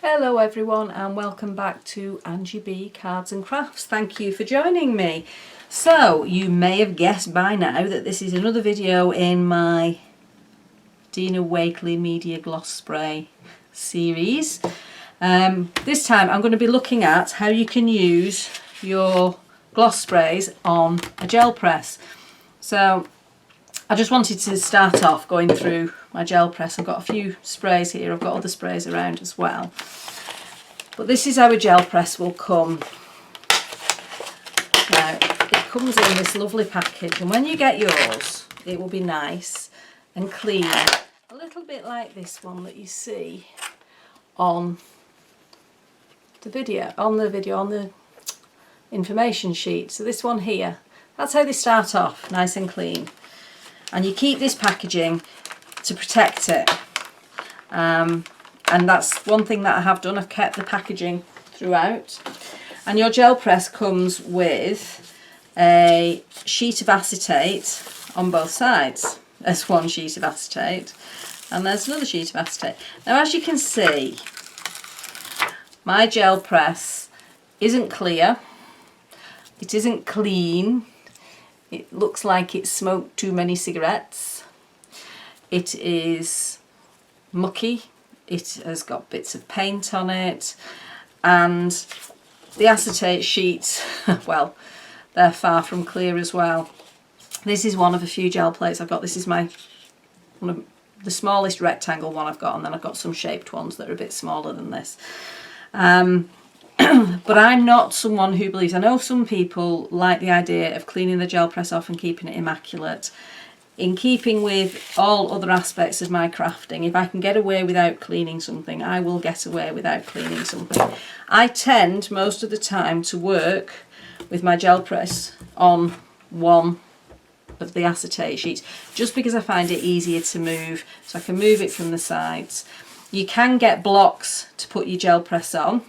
Hello everyone and welcome back to Angie B Cards and Crafts. Thank you for joining me. So you may have guessed by now that this is another video in my Dina Wakley Media Gloss Spray series. This time I'm going to be looking at how you can use your gloss sprays on a gel press. So I just wanted to start off going through my gel press. I've got a few sprays here, I've got other sprays around as well. But this is how a gel press will come. Now, it comes in this lovely package, and when you get yours, it will be nice and clean. A little bit like this one that you see on the information sheet. So this one here, that's how they start off, nice and clean. And you keep this packaging to protect it. And that's one thing that I have done. I've kept the packaging throughout. And your gel press comes with a sheet of acetate on both sides. There's one sheet of acetate and there's another sheet of acetate. Now, as you can see, my gel press isn't clear. It isn't clean. It looks like it smoked too many cigarettes. It is mucky. It has got bits of paint on it, and the acetate sheets, well, they're far from clear as well. This is one of a few gel plates I've got. This is one of the smallest rectangle one I've got, and then I've got some shaped ones that are a bit smaller than this. But I'm not someone who believes, I know some people like the idea of cleaning the gel press off and keeping it immaculate. In keeping with all other aspects of my crafting, if I can get away without cleaning something, I will get away without cleaning something. I tend most of the time to work with my gel press on one of the acetate sheets, just because I find it easier to move, so I can move it from the sides. You can get blocks to put your gel press on,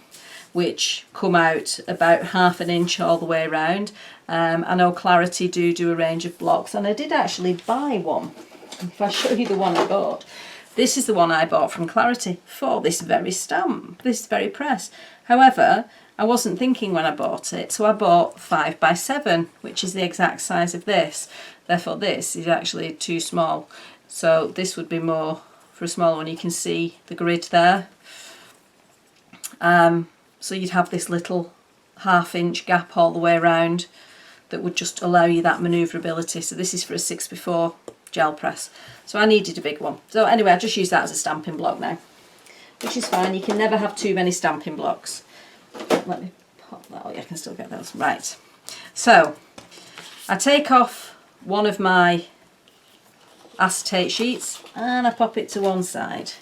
which come out about ½ an inch all the way around. I know Clarity do a range of blocks, and I did actually buy one. If I show you the one I bought, this is the one I bought from Clarity for this very stamp, this very press. However, I wasn't thinking when I bought it, so I bought 5x7, which is the exact size of this. Therefore this is actually too small, so this would be more for a smaller one. You can see the grid there. So you'd have this little ½ inch gap all the way around that would just allow you that manoeuvrability. So this is for a 6x4 gel press. So I needed a big one. So anyway, I just use that as a stamping block now, which is fine. You can never have too many stamping blocks. Let me pop that. Oh yeah, I can still get those. Right. So I take off one of my acetate sheets and I pop it to one side.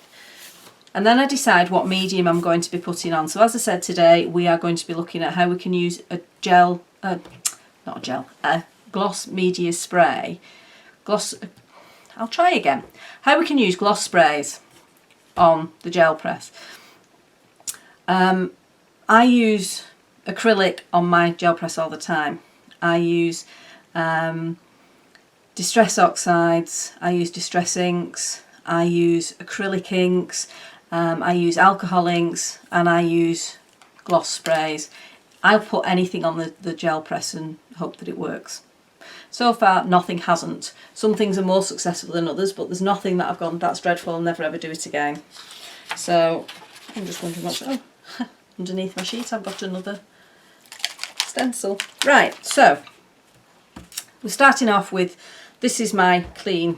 And then I decide what medium I'm going to be putting on. So as I said, today we are going to be looking at how we can use a gloss media spray. I'll try again. How we can use gloss sprays on the gel press. I use acrylic on my gel press all the time. I use distress oxides, I use distress inks, I use acrylic inks, I use alcohol inks, and I use gloss sprays. I'll put anything on the gel press and hope that it works. So far nothing hasn't. Some things are more successful than others, but there's nothing that I've gone, that's dreadful, I'll never ever do it again. So I'm just wondering what's, oh, underneath my sheet I've got another stencil. Right, so we're starting off with, this is my clean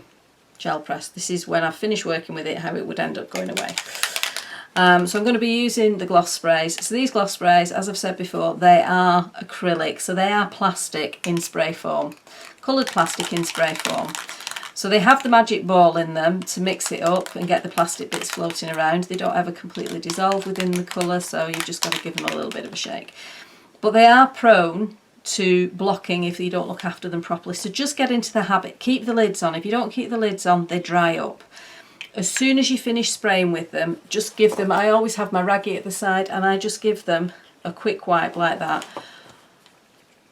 gel press. This is when I finish working with it, how it would end up going away. So I'm going to be using the gloss sprays. So these gloss sprays, as I've said before, they are acrylic, so they are plastic in spray form, coloured plastic in spray form. So they have the magic ball in them to mix it up and get the plastic bits floating around. They don't ever completely dissolve within the colour, so you've just got to give them a little bit of a shake. But they are prone to blocking if you don't look after them properly, so just get into the habit. Keep the lids on. If you don't keep the lids on, they dry up. As soon as you finish spraying with them, just give them, I always have my raggy at the side and I just give them a quick wipe like that.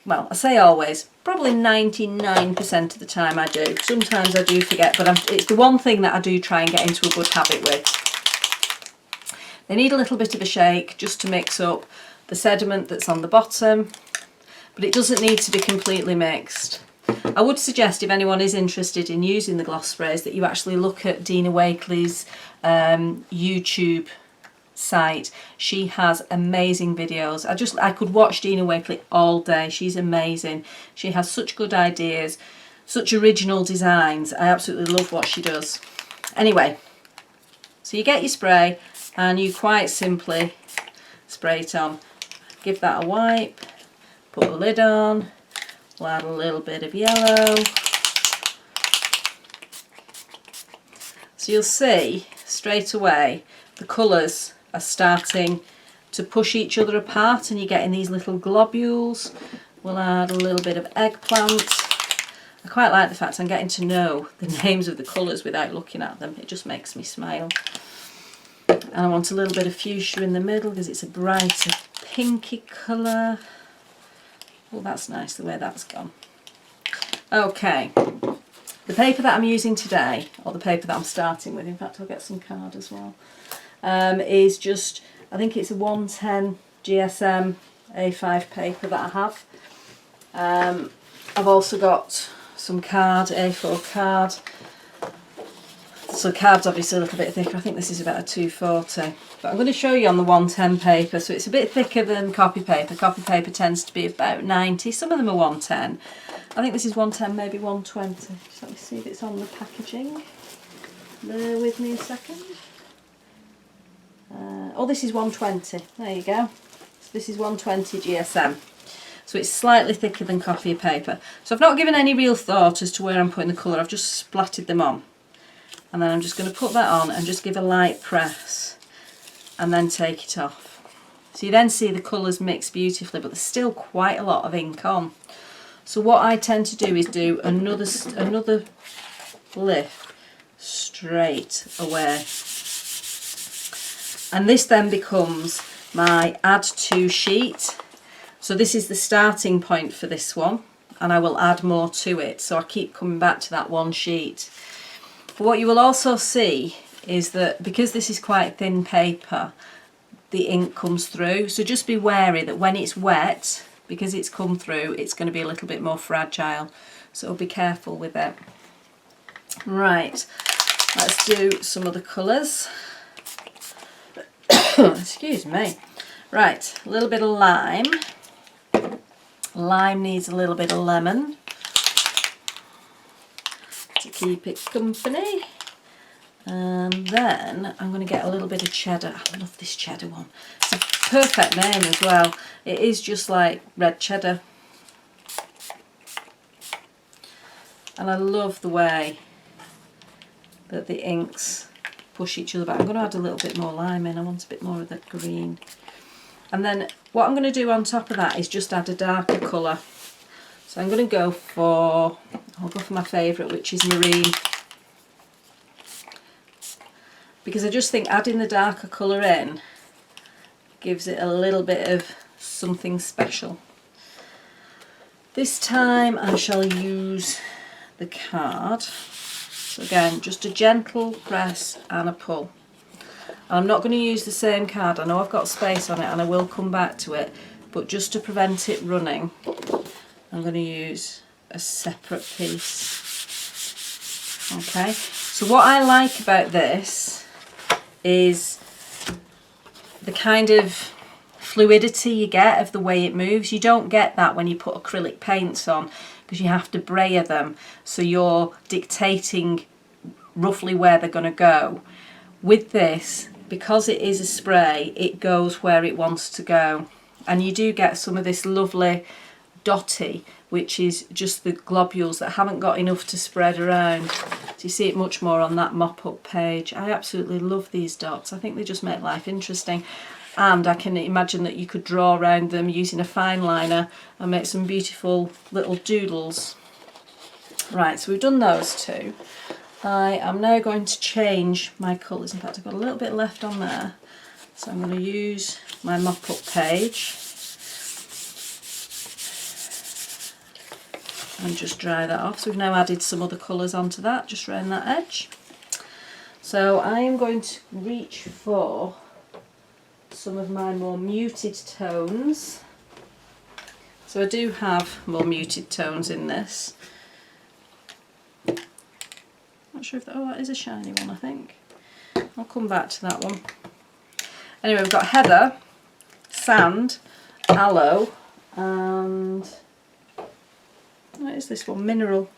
Well, I say always, probably 99% of the time I do. Sometimes I do forget, but it's the one thing that I do try and get into a good habit with. They need a little bit of a shake just to mix up the sediment that's on the bottom, but it doesn't need to be completely mixed. I would suggest, if anyone is interested in using the gloss sprays, that you actually look at Dina Wakley's YouTube site. She has amazing videos. I could watch Dina Wakley all day. She's amazing. She has such good ideas, such original designs. I absolutely love what she does. Anyway, so you get your spray and you quite simply spray it on. Give that a wipe, put the lid on, we'll add a little bit of yellow. So you'll see straight away the colours are starting to push each other apart and you're getting these little globules. We'll add a little bit of eggplant. I quite like the fact I'm getting to know the names of the colours without looking at them. It just makes me smile. And I want a little bit of fuchsia in the middle because it's a brighter pinky colour. Oh, that's nice the way that's gone. Okay, the paper that I'm using today, or the paper that I'm starting with, in fact I'll get some card as well, is just, I think it's a 110 GSM A5 paper that I have. I've also got some card, A4 card. So card's obviously a little bit thicker. I think this is about a 240. But I'm going to show you on the 110 paper. So it's a bit thicker than copy paper. Copy paper tends to be about 90. Some of them are 110. I think this is 110, maybe 120. Just let me see if it's on the packaging. Bear with me a second. Oh, this is 120. There you go. So this is 120 GSM. So it's slightly thicker than copy paper. So I've not given any real thought as to where I'm putting the colour. I've just splattered them on. And then I'm just going to put that on and just give a light press and then take it off. So you then see the colours mix beautifully, but there's still quite a lot of ink on. So what I tend to do is do another lift straight away. And this then becomes my add to sheet. So this is the starting point for this one, and I will add more to it. So I keep coming back to that one sheet. But what you will also see is that because this is quite thin paper, the ink comes through. So just be wary that when it's wet, because it's come through, it's going to be a little bit more fragile. So be careful with it. Right, let's do some other colours. Excuse me. Right, a little bit of lime. Lime needs a little bit of lemon to keep it company. And then I'm going to get a little bit of cheddar. I love this cheddar one. It's a perfect name as well. It is just like red cheddar. And I love the way that the inks push each other back. I'm going to add a little bit more lime in. I want a bit more of that green. And then what I'm going to do on top of that is just add a darker colour. So I'm going to go for, I'll go for my favourite, which is marine. Because I just think adding the darker colour in gives it a little bit of something special. This time I shall use the card. So again, just a gentle press and a pull. I'm not going to use the same card. I know I've got space on it and I will come back to it, but just to prevent it running, I'm going to use a separate piece. Okay, so what I like about this is the kind of fluidity you get of the way it moves. You don't get that when you put acrylic paints on, because you have to brayer them, so you're dictating roughly where they're going to go. With this, because it is a spray, it goes where it wants to go, and you do get some of this lovely dotty, which is just the globules that haven't got enough to spread around. So you see it much more on that mop-up page. I absolutely love these dots. I think they just make life interesting, and I can imagine that you could draw around them using a fine liner and make some beautiful little doodles. Right, so we've done those two. I am now going to change my colours. In fact, I've got a little bit left on there, so I'm going to use my mop-up page and just dry that off. So we've now added some other colours onto that, just around that edge. So I am going to reach for some of my more muted tones. So I do have more muted tones in this. Not sure if that, oh, that is a shiny one, I think. I'll come back to that one. Anyway, we've got heather, sand, aloe, and what is this one? Mineral.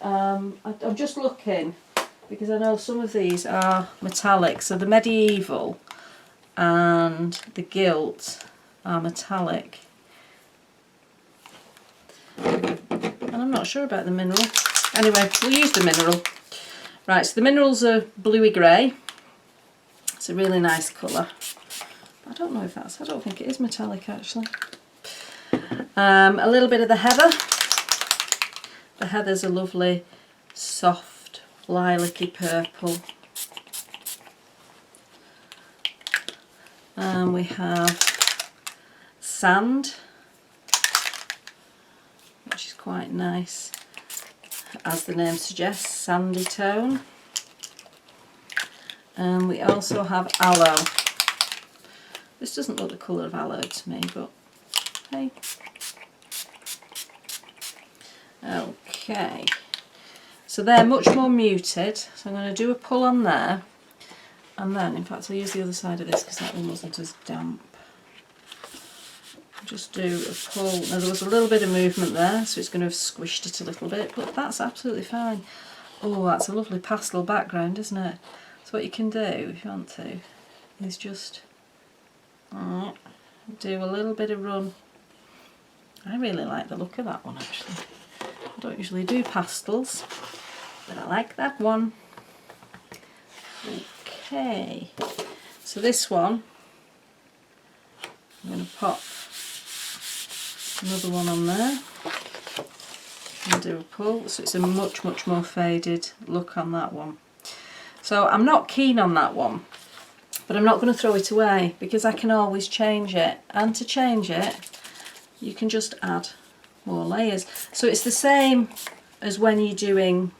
I'm just looking because I know some of these are metallic. So the medieval and the gilt are metallic. And I'm not sure about the mineral. Anyway, we'll use the mineral. Right, so the minerals are bluey grey. It's a really nice colour. I don't know if that's, I don't think it is metallic actually. A little bit of the heather. The heather's a lovely, soft, lilac-y purple. And we have sand, which is quite nice, as the name suggests, sandy tone. And we also have aloe. This doesn't look the colour of aloe to me, but hey. Okay, so they're much more muted, so I'm going to do a pull on there, and then, in fact, I'll use the other side of this because that one wasn't as damp. Just do a pull. Now there was a little bit of movement there, so it's going to have squished it a little bit, but that's absolutely fine. Oh, that's a lovely pastel background, isn't it? So what you can do, if you want to, is just do a little bit of run. I really like the look of that one actually. I don't usually do pastels, but I like that one. Okay, so this one, I'm going to pop another one on there and do a pull, so it's a much more faded look on that one. So I'm not keen on that one, but I'm not going to throw it away because I can always change it, and to change it you can just add more layers. So it's the same as when you're doing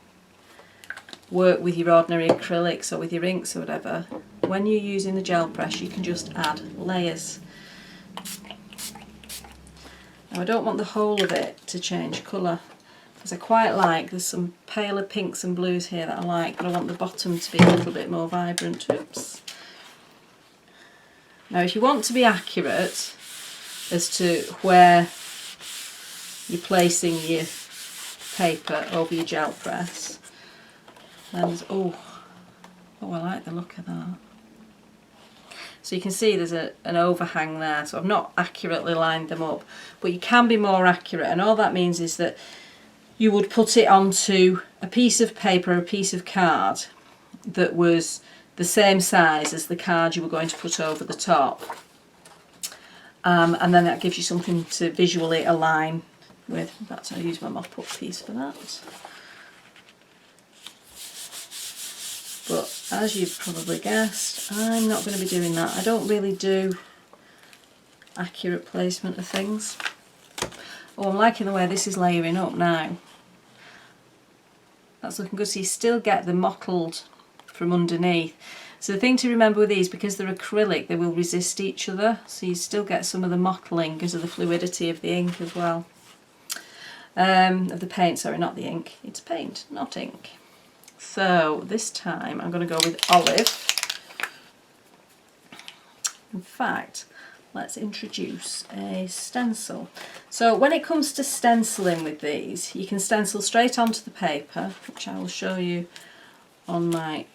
work with your ordinary acrylics or with your inks or whatever. When you're using the gel press you can just add layers. Now I don't want the whole of it to change colour because I quite like, there's some paler pinks and blues here that I like, but I want the bottom to be a little bit more vibrant. Oops. Now if you want to be accurate as to where you're placing your paper over your gel press, and oh I like the look of that. So you can see there's an overhang there, so I've not accurately lined them up, but you can be more accurate, and all that means is that you would put it onto a piece of paper or a piece of card that was the same size as the card you were going to put over the top, and then that gives you something to visually align with. In fact, I'll use my mop-up piece for that. But as you've probably guessed, I'm not going to be doing that. I don't really do accurate placement of things. Oh, I'm liking the way this is layering up now. That's looking good. So you still get the mottled from underneath. So the thing to remember with these, because they're acrylic, they will resist each other. So you still get some of the mottling because of the fluidity of the ink as well. Of the paint, sorry, not the ink. It's paint, not ink. So this time I'm going to go with olive. In fact, let's introduce a stencil. So when it comes to stenciling with these, you can stencil straight onto the paper, which I will show you on my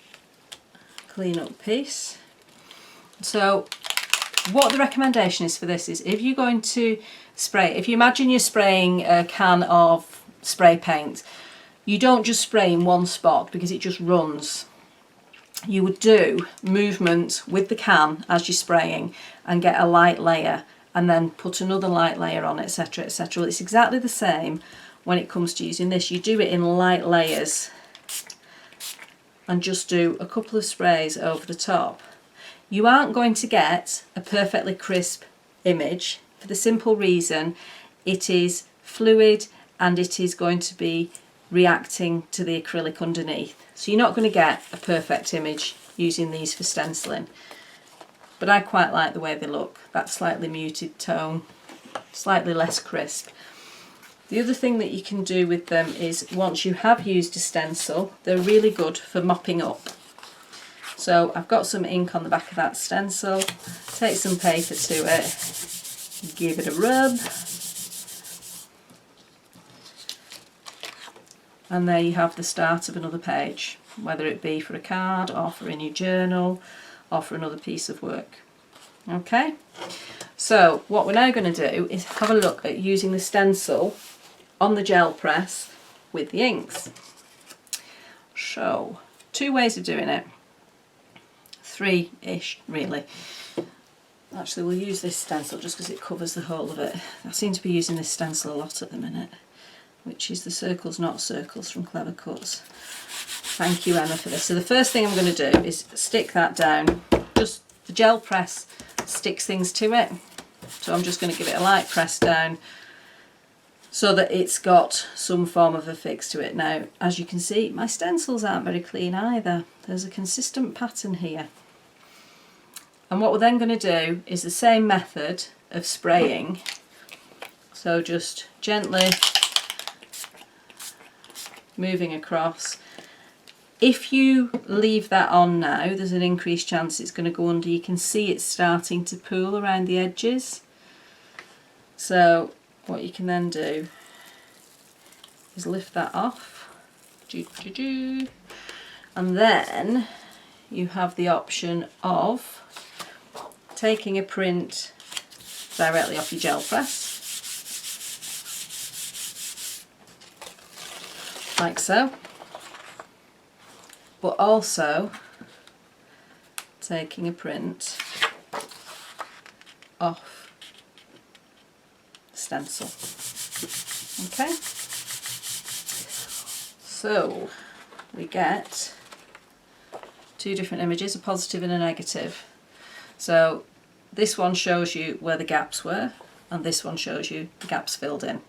clean up piece. So what the recommendation is for this is, if you're going to spray, if you imagine you're spraying a can of spray paint, you don't just spray in one spot because it just runs. You would do movement with the can as you're spraying and get a light layer and then put another light layer on, etc, etc. Well, it's exactly the same when it comes to using this. You do it in light layers and just do a couple of sprays over the top. You aren't going to get a perfectly crisp image for the simple reason it is fluid and it is going to be reacting to the acrylic underneath. So you're not going to get a perfect image using these for stenciling. But I quite like the way they look, that slightly muted tone, slightly less crisp. The other thing that you can do with them is, once you have used a stencil, they're really good for mopping up. So I've got some ink on the back of that stencil, take some paper to it, give it a rub, and there you have the start of another page, whether it be for a card or for a new journal or for another piece of work. Okay, so what we're now going to do is have a look at using the stencil on the gel press with the inks. So, two ways of doing it. Three-ish, really. Actually, we'll use this stencil just because it covers the whole of it. I seem to be using this stencil a lot at the minute, which is the Circles Not Circles from Clever Cuts. Thank you, Emma, for this. So the first thing I'm going to do is stick that down. Just the gel press sticks things to it. So I'm just going to give it a light press down so that it's got some form of a fix to it. Now, as you can see, my stencils aren't very clean either. There's a consistent pattern here. And what we're then going to do is the same method of spraying. So just gently moving across. If you leave that on now, there's an increased chance it's going to go under. You can see it's starting to pool around the edges. So what you can then do is lift that off. And then you have the option of taking a print directly off your gel press, like so, but also taking a print off the stencil. Okay, so we get two different images, a positive and a negative. So this one shows you where the gaps were, and this one shows you the gaps filled in.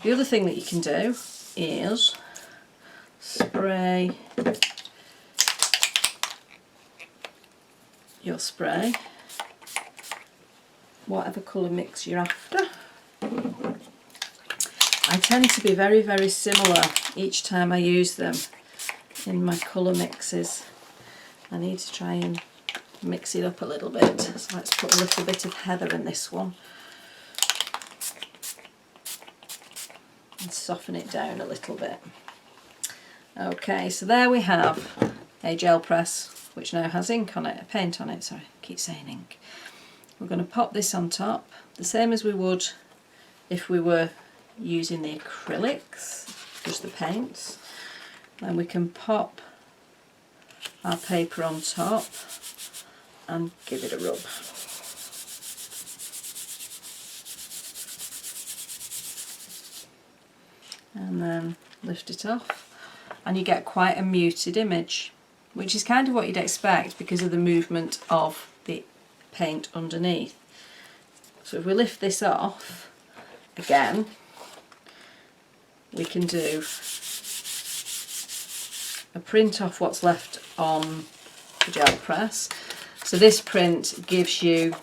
The other thing that you can do is spray your spray, whatever colour mix you're after. I tend to be very, very similar each time I use them in my colour mixes. I need to try and mix it up a little bit, so let's put a little bit of heather in this one and soften it down a little bit. Okay, so there we have a gel press which now has ink on it, paint on it, sorry, I keep saying ink. We're going to pop this on top, the same as we would if we were using the acrylics, just the paints. Then we can pop our paper on top and give it a rub. And then lift it off, and you get quite a muted image, which is kind of what you'd expect because of the movement of the paint underneath. So if we lift this off again, we can do a print off what's left on the gel press. So this print gives you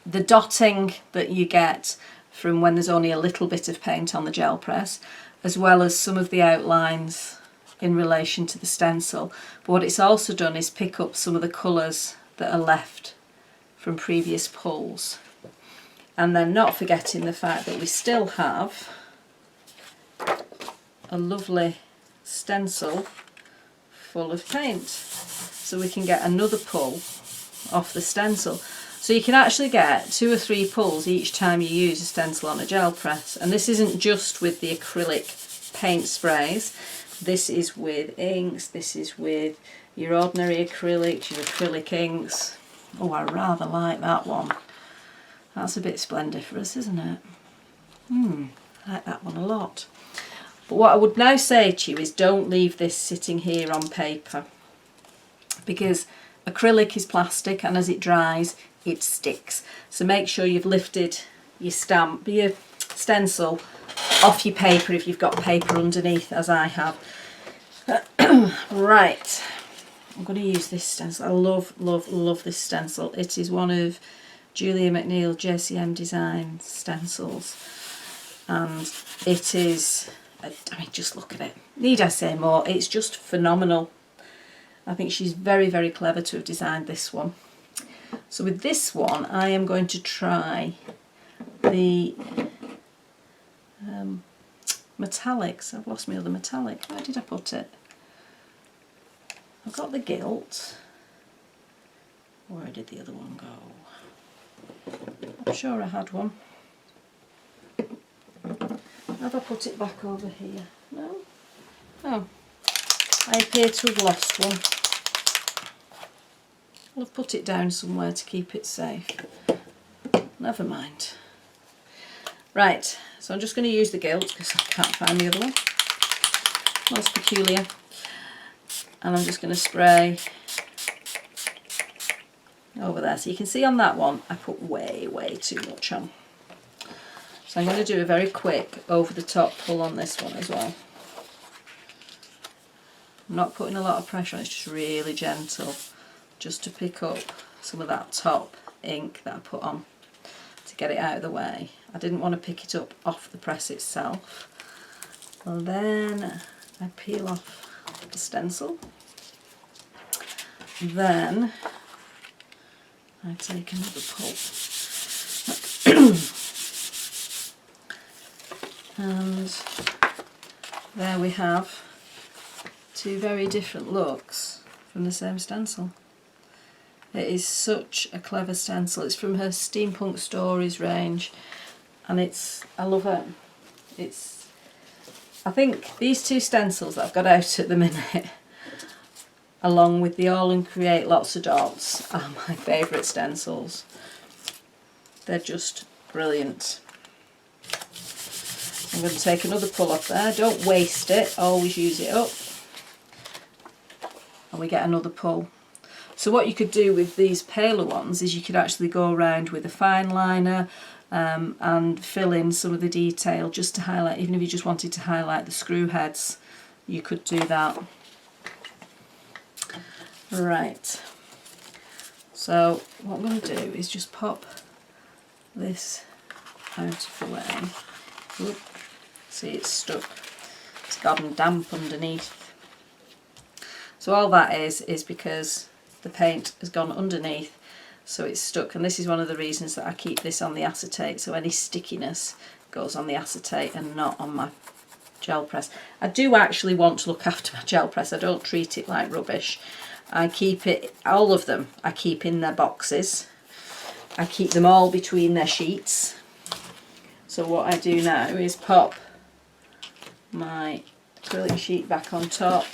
the dotting that you get from when there's only a little bit of paint on the gel press, as well as some of the outlines in relation to the stencil. But what it's also done is pick up some of the colours that are left from previous pulls. And then not forgetting the fact that we still have a lovely stencil full of paint, so we can get another pull off the stencil. So you can actually get 2 or 3 pulls each time you use a stencil on a gel press, and this isn't just with the acrylic paint sprays, this is with inks, this is with your ordinary acrylics, your acrylic inks. Oh, I rather like that one. That's a bit splendiferous, isn't it? I like that one a lot. But what I would now say to you is don't leave this sitting here on paper, because acrylic is plastic and as it dries it sticks. So make sure you've lifted your stencil off your paper if you've got paper underneath, as I have. Right, I'm going to use this stencil. I love this stencil. It is one of Julia McNeil JCM Design stencils, and it is, I mean, just look at it. Need I say more? It's just phenomenal. I think she's very clever to have designed this one. So with this one, I am going to try the metallics. I've lost my other metallic. Where did I put it? I've got the gilt. Where did the other one go? I'm sure I had one. Have I put it back over here? No? Oh. I appear to have lost one. I'll have put it down somewhere to keep it safe. Never mind. Right, so I'm just going to use the gilt because I can't find the other one. Most peculiar. And I'm just going to spray over there. So you can see on that one I put way too much on. So I'm going to do a very quick over the top pull on this one as well. I'm not putting a lot of pressure on, it's just really gentle, just to pick up some of that top ink that I put on to get it out of the way. I didn't want to pick it up off the press itself. Well, then I peel off the stencil. Then I take another pull. And there we have two very different looks from the same stencil. It is such a clever stencil. It's from her Steampunk Stories range, and I love it. I think these two stencils that I've got out at the minute, along with the All and Create Lots of Dots, are my favourite stencils. They're just brilliant. I'm going to take another pull off there. Don't waste it, always use it up. And we get another pull. So what you could do with these paler ones is you could actually go around with a fine liner and fill in some of the detail just to highlight, even if you just wanted to highlight the screw heads, you could do that. Right, so what I'm going to do is just pop this out of the way. Oop. See, it's stuck. It's gotten damp underneath. So all that is because the paint has gone underneath, so it's stuck, and this is one of the reasons that I keep this on the acetate, so any stickiness goes on the acetate and not on my gel press. I do actually want to look after my gel press. I don't treat it like rubbish. I keep it, all of them, I keep in their boxes. I keep them all between their sheets. So what I do now is pop my acrylic sheet back on top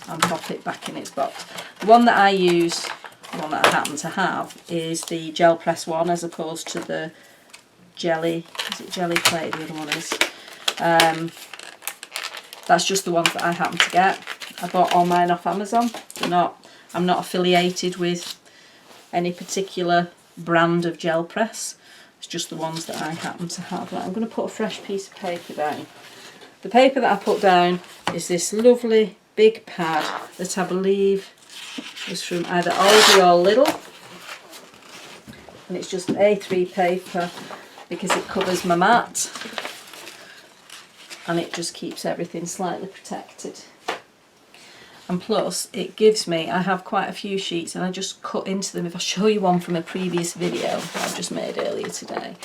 and pop it back in its box. The one that I use, the one that I happen to have, is the gel press one as opposed to the jelly, is it jelly plate, the other one is. That's just the ones that I happen to get. I bought all mine off Amazon. I'm not affiliated with any particular brand of gel press. It's just the ones that I happen to have. Right, I'm going to put a fresh piece of paper down. The paper that I put down is this lovely big pad that I believe is from either Aldi or Lidl, and it's just A3 paper because it covers my mat and it just keeps everything slightly protected. And plus it gives me, I have quite a few sheets and I just cut into them. If I show you one from a previous video that I've just made earlier today.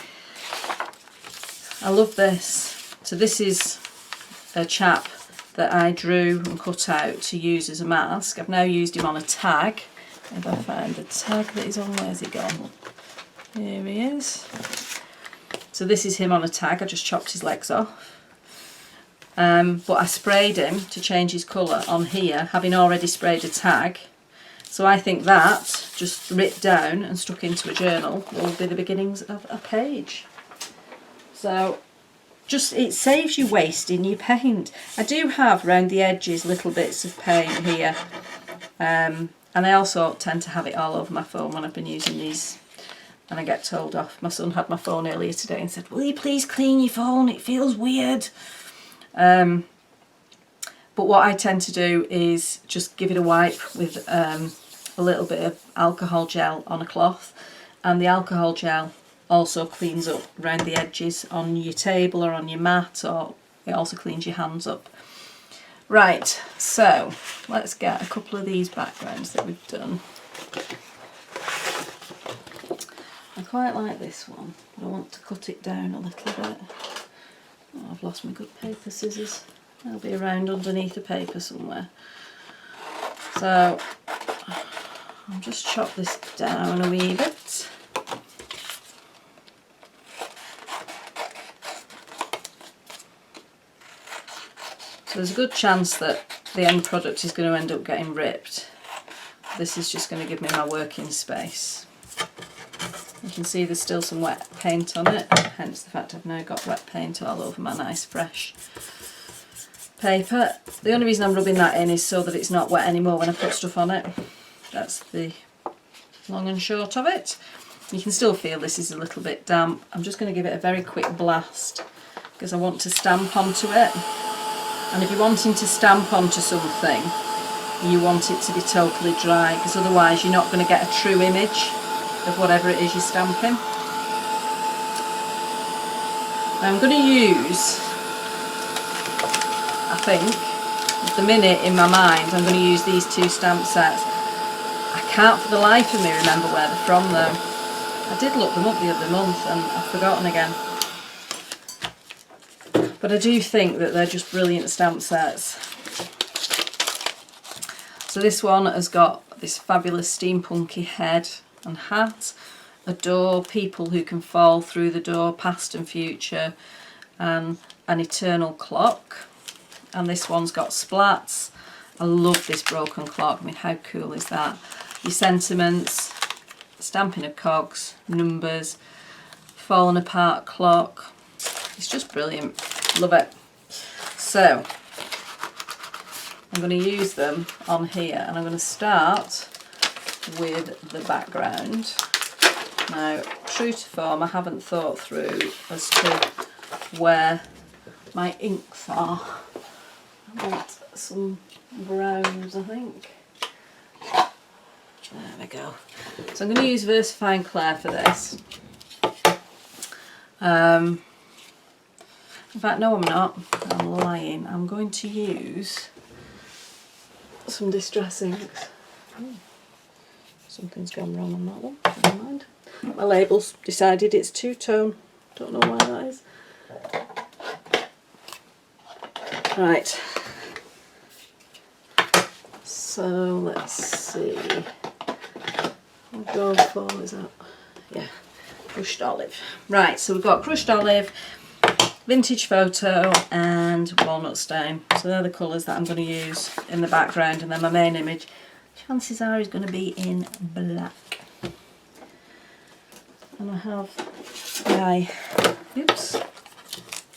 I love this. So this is a chap that I drew and cut out to use as a mask. I've now used him on a tag. If I find the tag that he's on, where's he gone? Here he is. So this is him on a tag. I just chopped his legs off. But I sprayed him to change his colour on here, having already sprayed a tag. So I think that, just ripped down and stuck into a journal, will be the beginnings of a page. So just, it saves you wasting your paint. I do have around the edges little bits of paint here, and I also tend to have it all over my phone when I've been using these, and I get told off. My son had my phone earlier today and said, will you please clean your phone, it feels weird. But what I tend to do is just give it a wipe with a little bit of alcohol gel on a cloth, and the alcohol gel also cleans up around the edges on your table or on your mat, or it also cleans your hands up. Right, so let's get a couple of these backgrounds that we've done. I quite like this one, but I want to cut it down a little bit. Oh, I've lost my good paper scissors. They'll be around underneath the paper somewhere. So I'll just chop this down a wee bit. So there's a good chance that the end product is going to end up getting ripped. This is just going to give me my working space. You can see there's still some wet paint on it, hence the fact I've now got wet paint all over my nice fresh paper. The only reason I'm rubbing that in is so that it's not wet anymore when I put stuff on it. That's the long and short of it. You can still feel this is a little bit damp. I'm just going to give it a very quick blast because I want to stamp onto it. And if you're wanting to stamp onto something, you want it to be totally dry, because otherwise you're not going to get a true image of whatever it is you're stamping. I'm going to use, I think, at the minute in my mind, I'm going to use these two stamp sets. I can't for the life of me remember where they're from though. I did look them up the other month and I've forgotten again. But I do think that they're just brilliant stamp sets. So this one has got this fabulous steampunky head and hat, a door, people who can fall through the door, past and future, and an eternal clock. And this one's got splats. I love this broken clock. I mean, how cool is that? Your sentiments, stamping of cogs, numbers, fallen apart clock. It's just brilliant. Love it. So I'm going to use them on here, and I'm going to start with the background. Now, true to form, I haven't thought through as to where my inks are. I want some browns, I think. There we go. So I'm going to use Versifying Clair for this. In fact, no I'm not. I'm lying. I'm going to use some Distress inks. Something's gone wrong on that one. Never mind. My label's decided it's two-tone. Don't know why that is. Right. So let's see. I'll go for, is that? Yeah, crushed olive. Right, so we've got crushed olive, vintage photo, and walnut stain. So they're the colours that I'm going to use in the background, and then my main image, chances are, is going to be in black. And I have my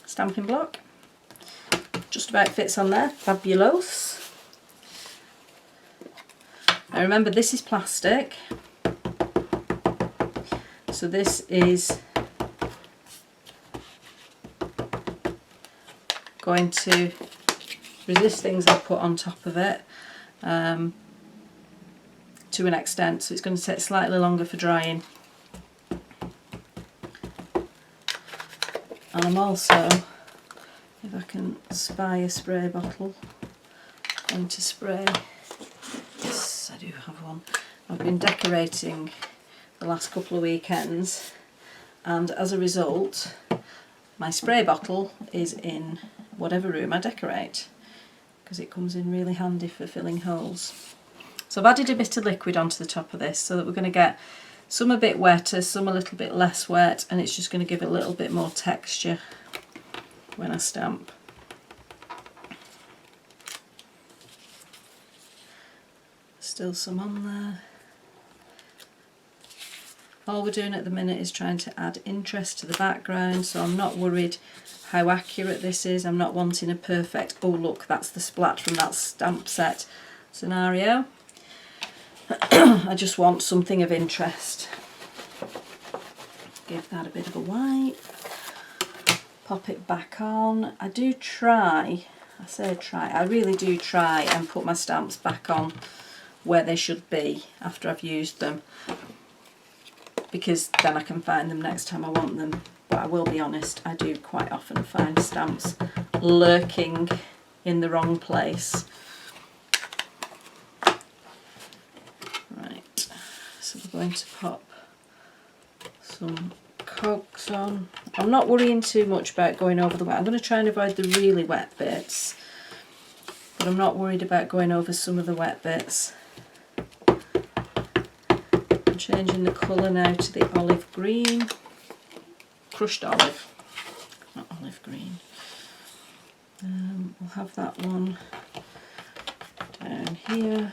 stamping block. Just about fits on there. Fabulous. Now remember, this is plastic. So this is going to resist things I put on top of it to an extent, so it's going to take slightly longer for drying. And I'm also, if I can spy a spray bottle, going to spray. Yes, I do have one. I've been decorating the last couple of weekends, and as a result my spray bottle is in whatever room I decorate, because it comes in really handy for filling holes. So I've added a bit of liquid onto the top of this so that we're going to get some a bit wetter, some a little bit less wet, and it's just going to give it a little bit more texture when I stamp. Still some on there. All we're doing at the minute is trying to add interest to the background, so I'm not worried how accurate this is. I'm not wanting a perfect, oh look, that's the splat from that stamp set scenario. I just want something of interest. Give that a bit of a wipe. Pop it back on. I do try I say try, I really do try and put my stamps back on where they should be after I've used them, because then I can find them next time I want them. But I will be honest, I do quite often find stamps lurking in the wrong place. Right, so we're going to pop some cogs on. I'm not worrying too much about going over the wet. I'm going to try and avoid the really wet bits, but I'm not worried about going over some of the wet bits. I'm changing the colour now to the olive green. Crushed olive, not olive green. We'll have that one down here.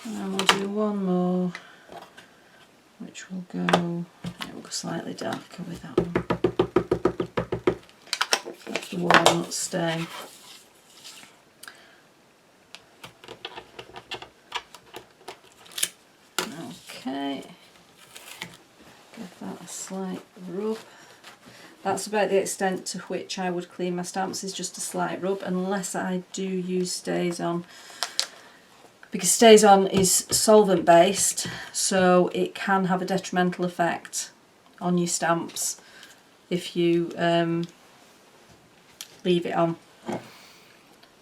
And we'll do one more, which will go, it will go slightly darker with that one. That's the walnut stain. Okay, give that a slight rub. That's about the extent to which I would clean my stamps, is just a slight rub, unless I do use StazOn. Because StazOn is solvent based, so it can have a detrimental effect on your stamps if you leave it on,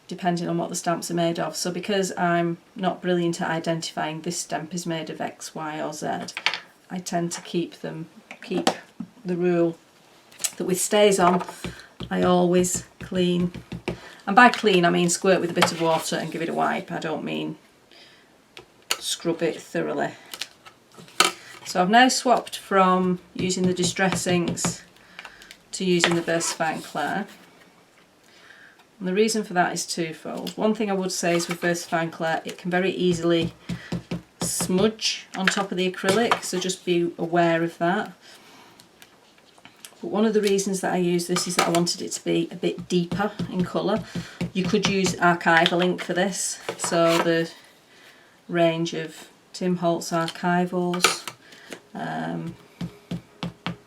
depending on what the stamps are made of. So because I'm not brilliant at identifying this stamp is made of X, Y or Z, I tend to keep the rule that with StazOn I always clean, and by clean I mean squirt with a bit of water and give it a wipe. I don't mean scrub it thoroughly. So I've now swapped from using the Distress inks to using the VersaFine Clair, and the reason for that is twofold. One thing I would say is with VersaFine Clair, it can very easily smudge on top of the acrylic, so just be aware of that. But one of the reasons that I use this is that I wanted it to be a bit deeper in colour. You could use archival ink for this, so the range of Tim Holtz archivals,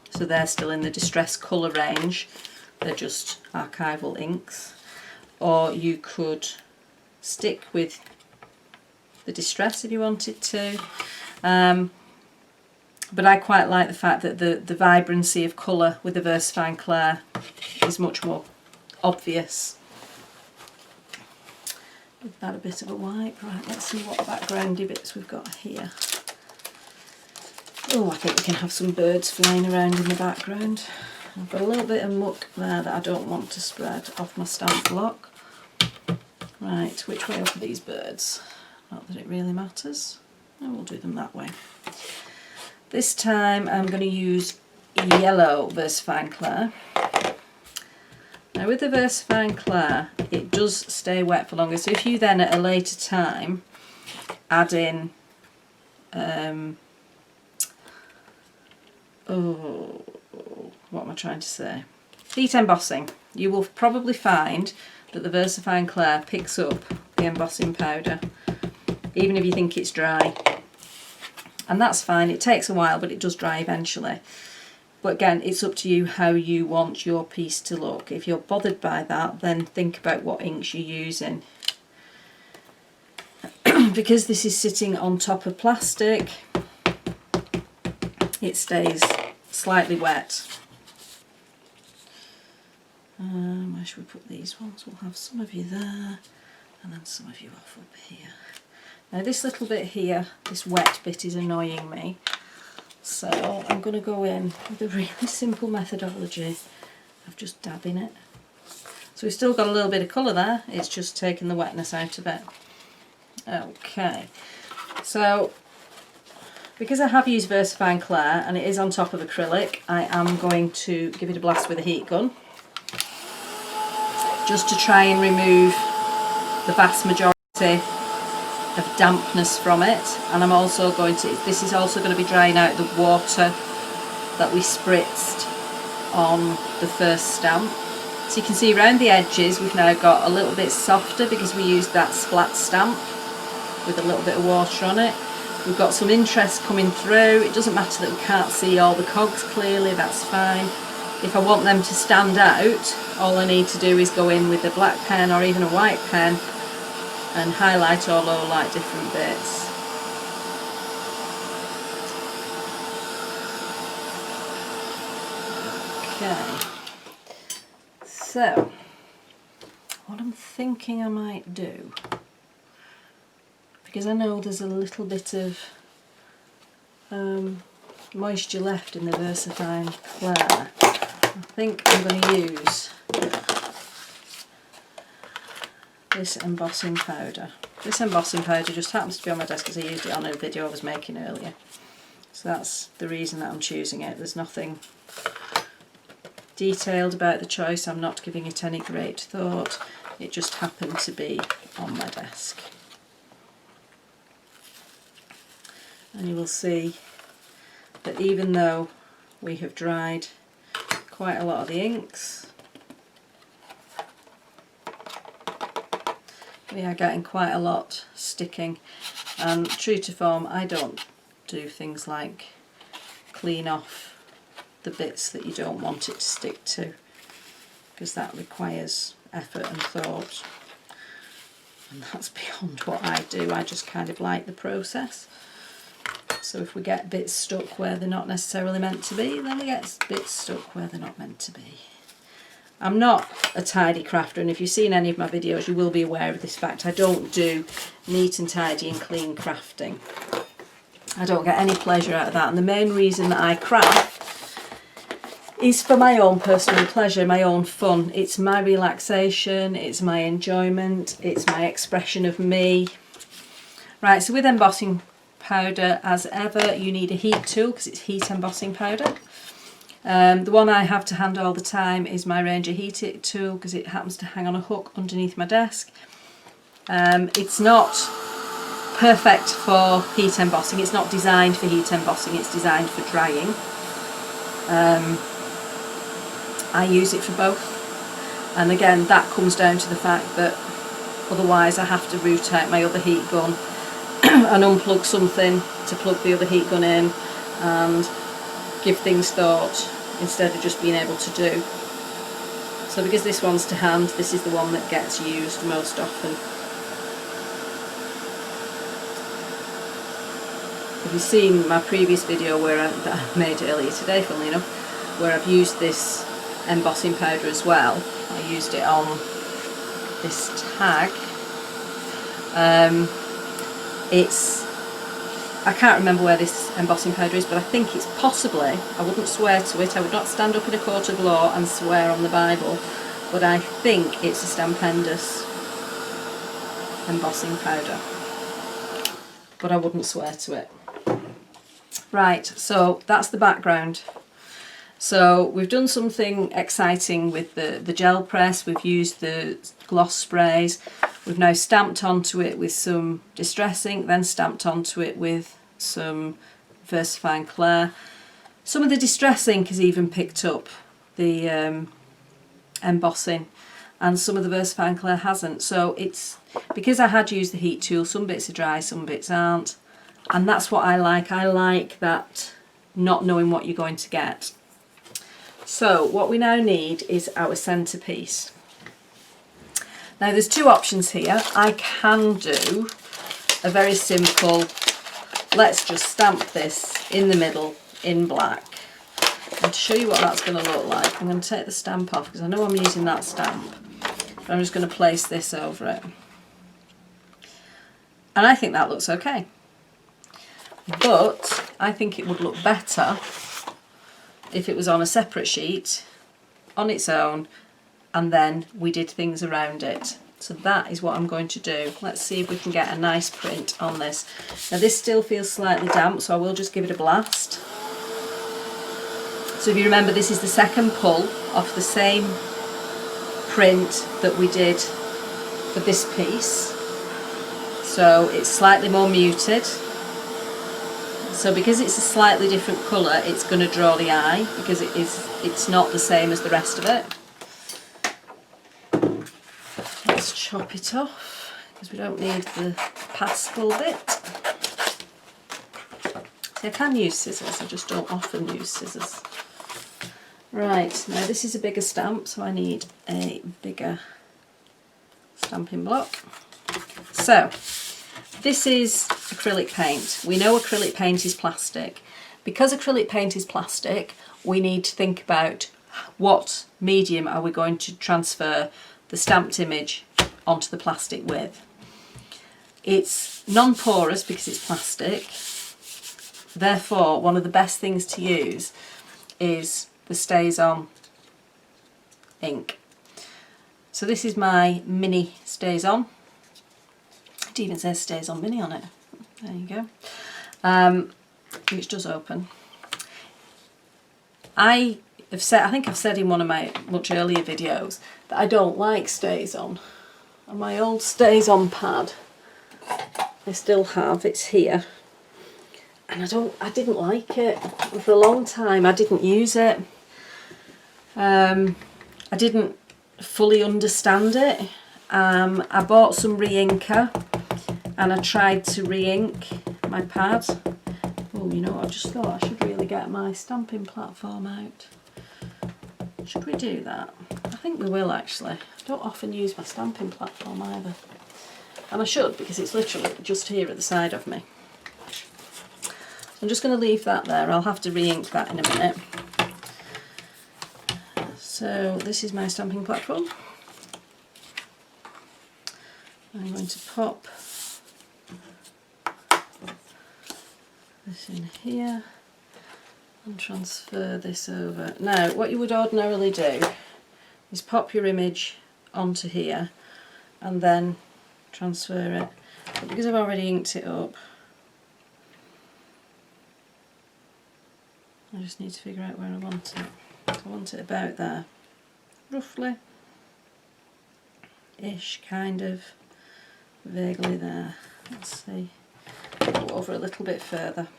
so they're still in the Distress colour range, they're just archival inks. Or you could stick with the Distress if you wanted to, but I quite like the fact that the vibrancy of colour with the VersaFine Clair is much more obvious. Give that a bit of a wipe. Right, let's see what backgroundy bits we've got here. Oh, I think we can have some birds flying around in the background. I've got a little bit of muck there that I don't want to spread off my stamp block. Right, which way up are these birds? Not that it really matters. No, we'll do them that way. This time I'm going to use yellow VersaFine Clair. Now with the VersaFine Clair, it does stay wet for longer, so if you then at a later time add in what am I trying to say? Heat embossing, you will probably find that the VersaFine Clair picks up the embossing powder, even if you think it's dry. And that's fine, it takes a while, but it does dry eventually. But again, it's up to you how you want your piece to look. If you're bothered by that, then think about what inks you're using. Because this is sitting on top of plastic, it stays slightly wet. Where should we put these ones? We'll have some of you there, and then some of you off up here. Now this little bit here, this wet bit, is annoying me. So I'm going to go in with a really simple methodology of just dabbing it. So we've still got a little bit of colour there, it's just taken the wetness out of it. Okay, so because I have used VersaFine Clair and it is on top of acrylic, I am going to give it a blast with a heat gun, just to try and remove the vast majority of dampness from it. And I'm also going to, this is also going to be drying out the water that we spritzed on the first stamp. So you can see around the edges we've now got a little bit softer because we used that splat stamp with a little bit of water on it. We've got some interest coming through. It doesn't matter that we can't see all the cogs clearly, that's fine. if I want them to stand out, all I need to do is go in with a black pen or even a white pen and highlight or lowlight different bits. Okay, so what I'm thinking I might do, because I know there's a little bit of moisture left in the VersaFine Clair, I think I'm going to use this embossing powder. This embossing powder just happens to be on my desk because I used it on a video I was making earlier. So that's the reason that I'm choosing it. There's nothing detailed about the choice, I'm not giving it any great thought, it just happened to be on my desk. And you will see that even though we have dried quite a lot of the inks, we are getting quite a lot sticking, and true to form I don't do things like clean off the bits that you don't want it to stick to, because that requires effort and thought, and that's beyond what I do. I just kind of like the process. So if we get bits stuck where they're not necessarily meant to be, then we get bits stuck where they're not meant to be. I'm not a tidy crafter, and if you've seen any of my videos you will be aware of this fact. I don't do neat and tidy and clean crafting. I don't get any pleasure out of that, and the main reason that I craft is for my own personal pleasure, my own fun. It's my relaxation, it's my enjoyment, it's my expression of me. Right, so with embossing powder, as ever, you need a heat tool because it's heat embossing powder. The one I have to hand all the time is my Ranger Heat It tool because it happens to hang on a hook underneath my desk. It's not perfect for heat embossing, it's not designed for heat embossing, it's designed for drying. I use it for both, and again that comes down to the fact that otherwise I have to root out my other heat gun and unplug something to plug the other heat gun in and give things thought instead of just being able to do. So because this one's to hand, this is the one that gets used most often. If you've seen my previous video that I made earlier today, funnily enough, where I've used this embossing powder as well, I used it on this tag. I can't remember where this embossing powder is, but I think it's possibly, I wouldn't swear to it, I would not stand up in a court of law and swear on the Bible, but I think it's a Stampendous embossing powder, but I wouldn't swear to it. Right, so that's the background. So we've done something exciting with the gel press, we've used the gloss sprays, we've now stamped onto it with some Distress ink, then stamped onto it with some VersaFine Clair. Some of the Distress ink has even picked up the embossing, and some of the VersaFine Clair hasn't. So it's because I had used the heat tool, some bits are dry, some bits aren't, and that's what I like. I like that not knowing what you're going to get. So what we now need is our centrepiece. Now there's two options here. I can do a very simple, let's just stamp this in the middle in black. And to show you what that's going to look like, I'm going to take the stamp off because I know I'm using that stamp. But I'm just going to place this over it. And I think that looks okay. But I think it would look better if it was on a separate sheet, on its own, and then we did things around it. So that is what I'm going to do. Let's see if we can get a nice print on this. Now this still feels slightly damp, so I will just give it a blast. So if you remember, this is the second pull off the same print that we did for this piece. So it's slightly more muted. So because it's a slightly different colour, it's going to draw the eye because it's not the same as the rest of it. Let's chop it off because we don't need the pastel bit. See, I can use scissors, I just don't often use scissors. Right, now this is a bigger stamp, so I need a bigger stamping block. So, this is acrylic paint. We know acrylic paint is plastic. Because acrylic paint is plastic, we need to think about what medium are we going to transfer the stamped image onto the plastic with. It's non-porous because it's plastic. Therefore, one of the best things to use is the StazOn ink. So this is my mini StazOn. It even says StazOn Mini on it. There you go. Which does open. I think I've said in one of my much earlier videos that I don't like StazOn. On my old StazOn pad, I still have, it's here. And I didn't like it. For a long time I didn't use it. I didn't fully understand it. I bought some re-inker and I tried to re-ink my pad. Oh, you know what, I just thought I should really get my stamping platform out. Should we do that? I think we will actually. I don't often use my stamping platform either. And I should, because it's literally just here at the side of me. I'm just going to leave that there. I'll have to re-ink that in a minute. So this is my stamping platform. I'm going to pop this in here and transfer this over. Now, what you would ordinarily do is pop your image onto here and then transfer it. But because I've already inked it up, I just need to figure out where I want it. I want it about there, roughly, ish, kind of, vaguely there. Let's see, go over a little bit further.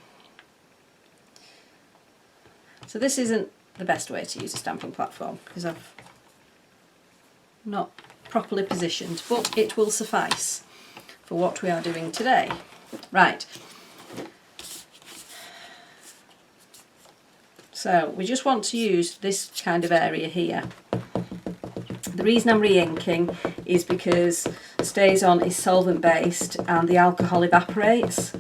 So this isn't the best way to use a stamping platform because I've not properly positioned, but it will suffice for what we are doing today. Right. So we just want to use this kind of area here. The reason I'm re-inking is because StazOn is solvent based and the alcohol evaporates,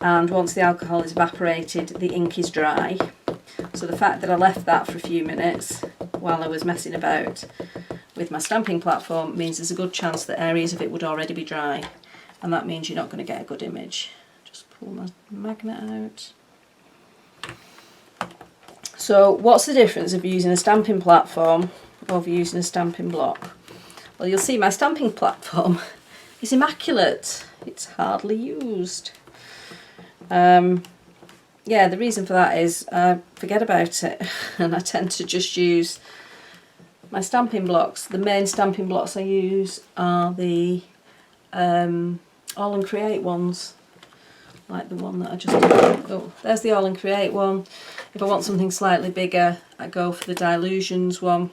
and once the alcohol is evaporated the ink is dry. So the fact that I left that for a few minutes while I was messing about with my stamping platform means there's a good chance that areas of it would already be dry, and that means you're not going to get a good image. Just pull my magnet out. So what's the difference of using a stamping platform over using a stamping block? Well, you'll see my stamping platform is immaculate. It's hardly used. Yeah, the reason for that is I forget about it and I tend to just use my stamping blocks. The main stamping blocks I use are the All and Create ones, like the one that I just did. Oh, there's the All and Create one. If I want something slightly bigger, I go for the Dilutions one,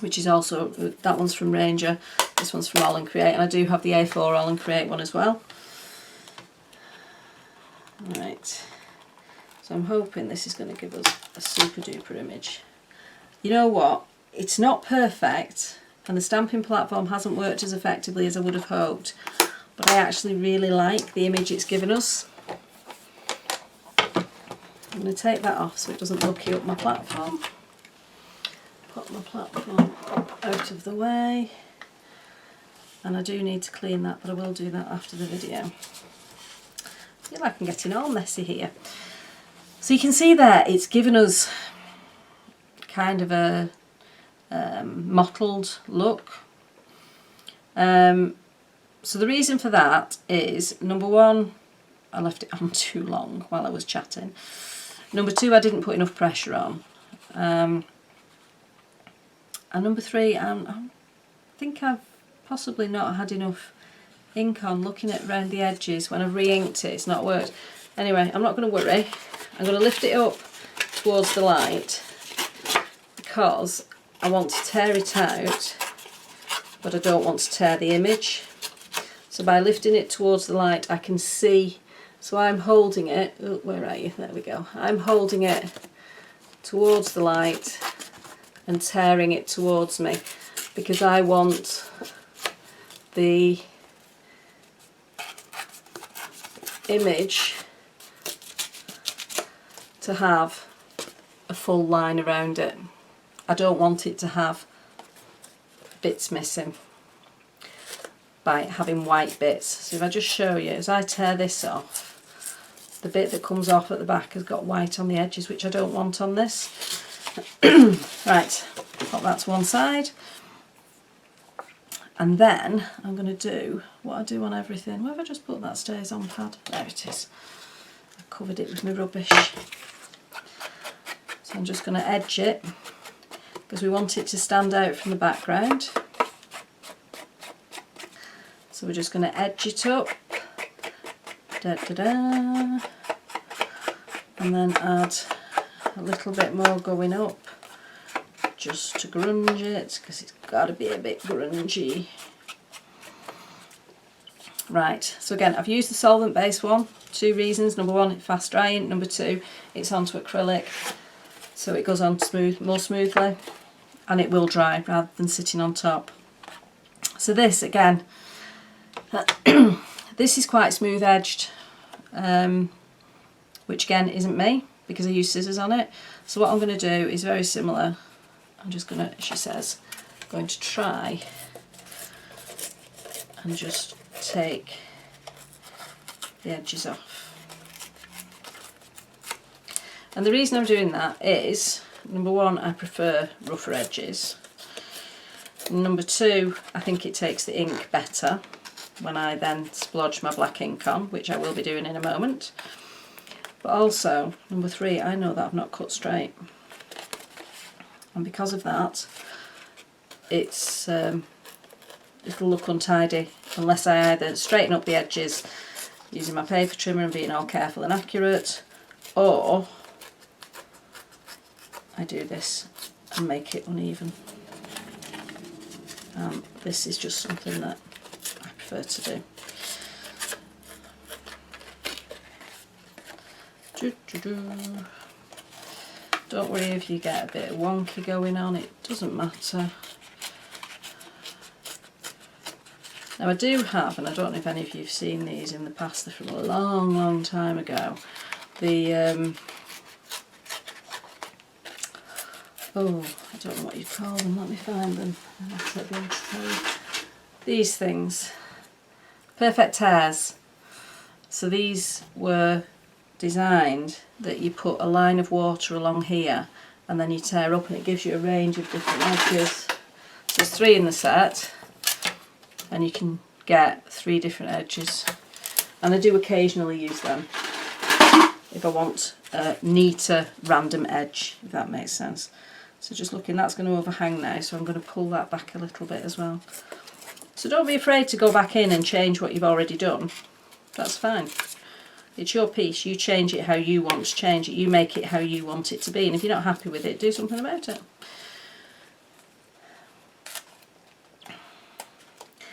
which is also, that one's from Ranger, this one's from All and Create, and I do have the A4 All and Create one as well. Right, so I'm hoping this is going to give us a super duper image. You know what, it's not perfect and the stamping platform hasn't worked as effectively as I would have hoped, but I actually really like the image it's given us. I'm going to take that off so it doesn't mucky up my platform. Put my platform out of the way, and I do need to clean that, but I will do that after the video. I feel like I'm getting all messy here. So you can see there it's given us kind of a mottled look. So the reason for that is, number one, I left it on too long while I was chatting. Number two, I didn't put enough pressure on. And number three, I think I've possibly not had enough ink on. Looking at around the edges when I've re-inked it, it's not worked. Anyway, I'm not going to worry. I'm going to lift it up towards the light because I want to tear it out, but I don't want to tear the image. So by lifting it towards the light I can see, so I'm holding it, oh, where are you, there we go, I'm holding it towards the light and tearing it towards me, because I want the image to have a full line around it. I don't want it to have bits missing by having white bits. So if I just show you, as I tear this off, the bit that comes off at the back has got white on the edges, which I don't want on this. Right, pop that to one side. And then I'm going to do what I do on everything. Where have I just put that stays on pad? There it is. I covered it with my rubbish. So I'm just going to edge it, because we want it to stand out from the background. So we're just going to edge it up, da, da, da, and then add a little bit more going up, just to grunge it, because it's got to be a bit grungy. Right, so again, I've used the solvent based one, 2 reasons. Number 1, it's fast drying. Number 2, it's onto acrylic, so it goes on more smoothly, and it will dry rather than sitting on top. So this, again, this is quite smooth edged, which again isn't me, because I use scissors on it. So what I'm going to do is very similar. I'm just going to, she says, going to try and just take the edges off. And the reason I'm doing that is, number 1, I prefer rougher edges. Number 2, I think it takes the ink better when I then splodge my black ink on, which I will be doing in a moment. But also, number 3, I know that I've not cut straight. And because of that, it'll look untidy unless I either straighten up the edges using my paper trimmer and being all careful and accurate, or I do this and make it uneven. This is just something that I prefer to do. Don't worry if you get a bit wonky going on, it doesn't matter. Now I do have, and I don't know if any of you have seen these in the past, they're from a long time ago, the oh, I don't know what you call them, let me find them and I'll be able to tell you. These things, perfect tears. So these were designed that you put a line of water along here and then you tear up, and it gives you a range of different edges. So there's 3 in the set, and you can get 3 different edges, and I do occasionally use them if I want a neater random edge, if that makes sense. So just looking, that's going to overhang now, so I'm going to pull that back a little bit as well. So don't be afraid to go back in and change what you've already done. That's fine. It's your piece, you change it how you want to change it, you make it how you want it to be, and if you're not happy with it, do something about it.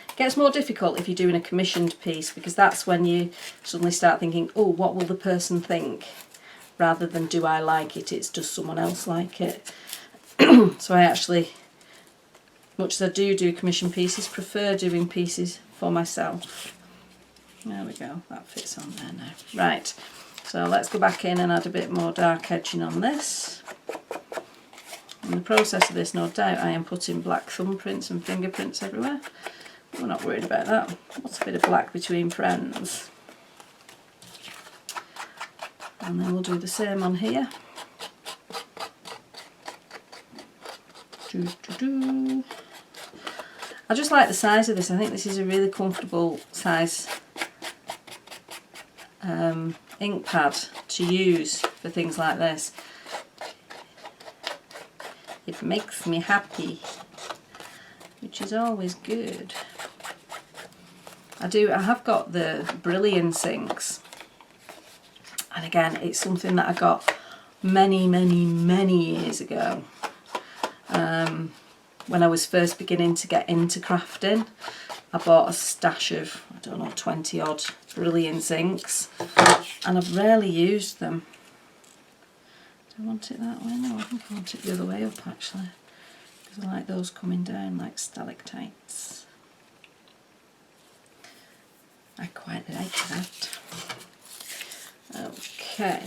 It gets more difficult if you're doing a commissioned piece, because that's when you suddenly start thinking, oh, what will the person think? Rather than do I like it, it's does someone else like it. So I actually, much as I do commission pieces, prefer doing pieces for myself. There we go, that fits on there now. Right, so let's go back in and add a bit more dark edging on this. In the process of this, no doubt, I am putting black thumbprints and fingerprints everywhere. We're not worried about that. What's a bit of black between friends? And then we'll do the same on here. I just like the size of this. I think this is a really comfortable size ink pad to use for things like this. It makes me happy, which is always good. I have got the Brilliance inks, and again, it's something that I got many years ago, when I was first beginning to get into crafting. I bought a stash of, I don't know, 20 odd Brilliance inks, and I've rarely used them. Do I want it that way? No, I think I want it the other way up actually, because I like those coming down like stalactites. I quite like that. Okay,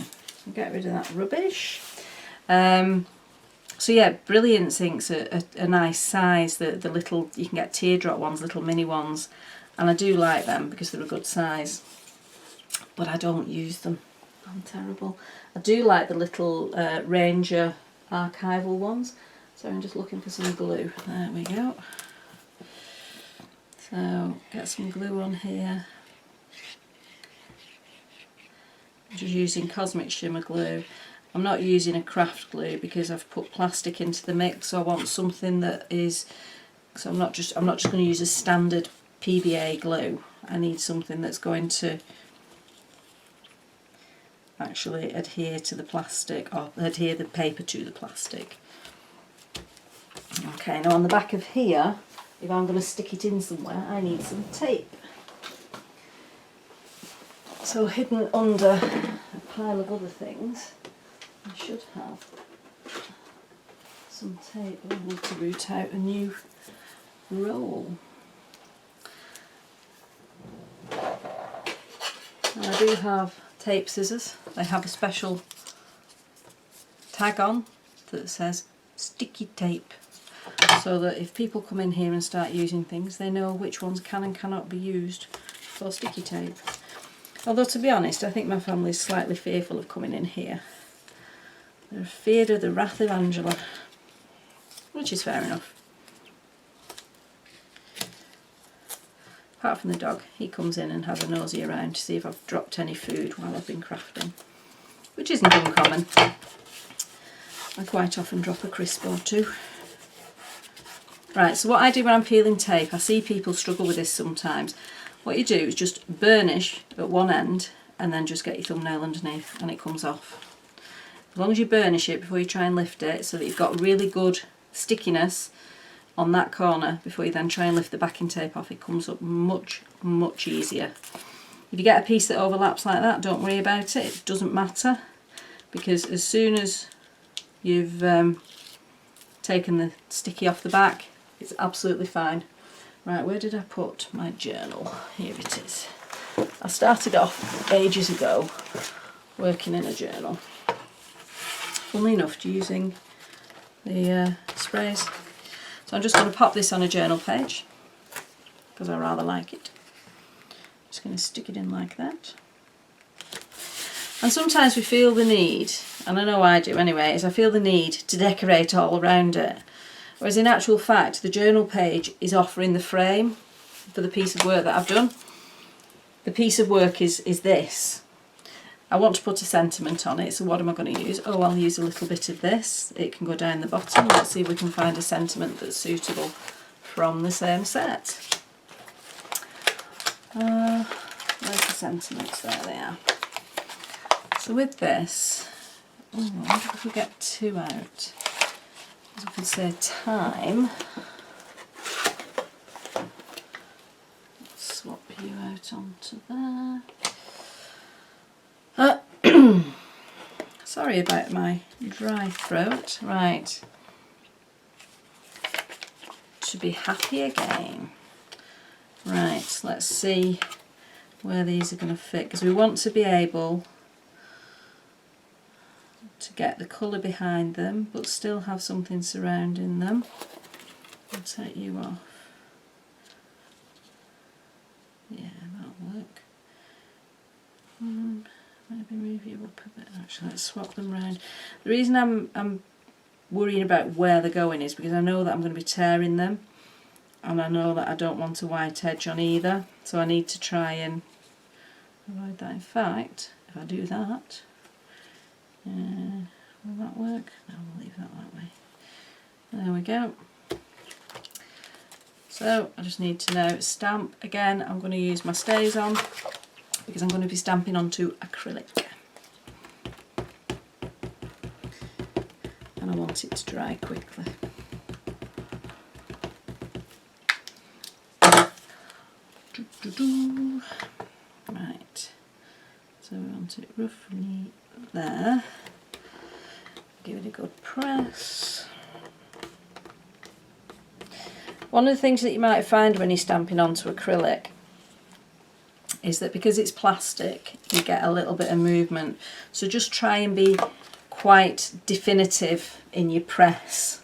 get rid of that rubbish. So yeah, brilliant inks are a nice size. The little, you can get teardrop ones, little mini ones, and I do like them because they're a good size. But I don't use them. I'm terrible. I do like the little Ranger archival ones. So I'm just looking for some glue. There we go. So get some glue on here. I'm just using Cosmic Shimmer glue. I'm not using a craft glue because I've put plastic into the mix, so I want something that is, so I'm not just going to use a standard PVA glue. I need something that's going to actually adhere to the plastic, or adhere the paper to the plastic. Okay, now on the back of here, if I'm going to stick it in somewhere, I need some tape. So hidden under a pile of other things, I should have some tape. I need to root out a new roll. And I do have tape scissors. They have a special tag on that says sticky tape, so that if people come in here and start using things, they know which ones can and cannot be used for sticky tape. Although to be honest, I think my family is slightly fearful of coming in here. They're afraid of the wrath of Angela, which is fair enough. Apart from the dog, he comes in and has a nosy around to see if I've dropped any food while I've been crafting, which isn't uncommon. I quite often drop a crisp or two. Right, so what I do when I'm peeling tape, I see people struggle with this sometimes. What you do is just burnish at one end and then just get your thumbnail underneath and it comes off. As long as you burnish it before you try and lift it, so that you've got really good stickiness on that corner before you then try and lift the backing tape off, it comes up much, much easier. If you get a piece that overlaps like that, don't worry about it, it doesn't matter, because as soon as you've taken the sticky off the back, it's absolutely fine. Right, where did I put my journal? Here it is. I started off ages ago working in a journal. Funnily enough, using the sprays. So I'm just going to pop this on a journal page because I rather like it. Just going to stick it in like that. And sometimes we feel the need, and I know I do anyway, is I feel the need to decorate all around it. Whereas in actual fact, the journal page is offering the frame for the piece of work that I've done. The piece of work is this. I want to put a sentiment on it, so what am I going to use? Oh, I'll use a little bit of this. It can go down the bottom. Let's see if we can find a sentiment that's suitable from the same set. Where's the sentiments? There they are. So with this, I wonder if we get two out. As we could say time. Let's swap you out onto there. Sorry about my dry throat. Right. Should be happy again. Right, let's see where these are going to fit, because we want to be able to get the colour behind them but still have something surrounding them. I'll take you off. Yeah, that'll work. Maybe move you up a bit. Actually, let's swap them round. The reason I'm worrying about where they're going is because I know that I'm going to be tearing them, and I know that I don't want a white edge on either, so I need to try and avoid that. In fact, if I do that, will that work? No, we'll leave that way. There we go. So I just need to now stamp. Again, I'm going to use my stays on because I'm going to be stamping onto acrylic. And I want it to dry quickly. Right, so we want it roughly there. Give it a good press. One of the things that you might find when you're stamping onto acrylic is that because it's plastic, you get a little bit of movement. So just try and be quite definitive in your press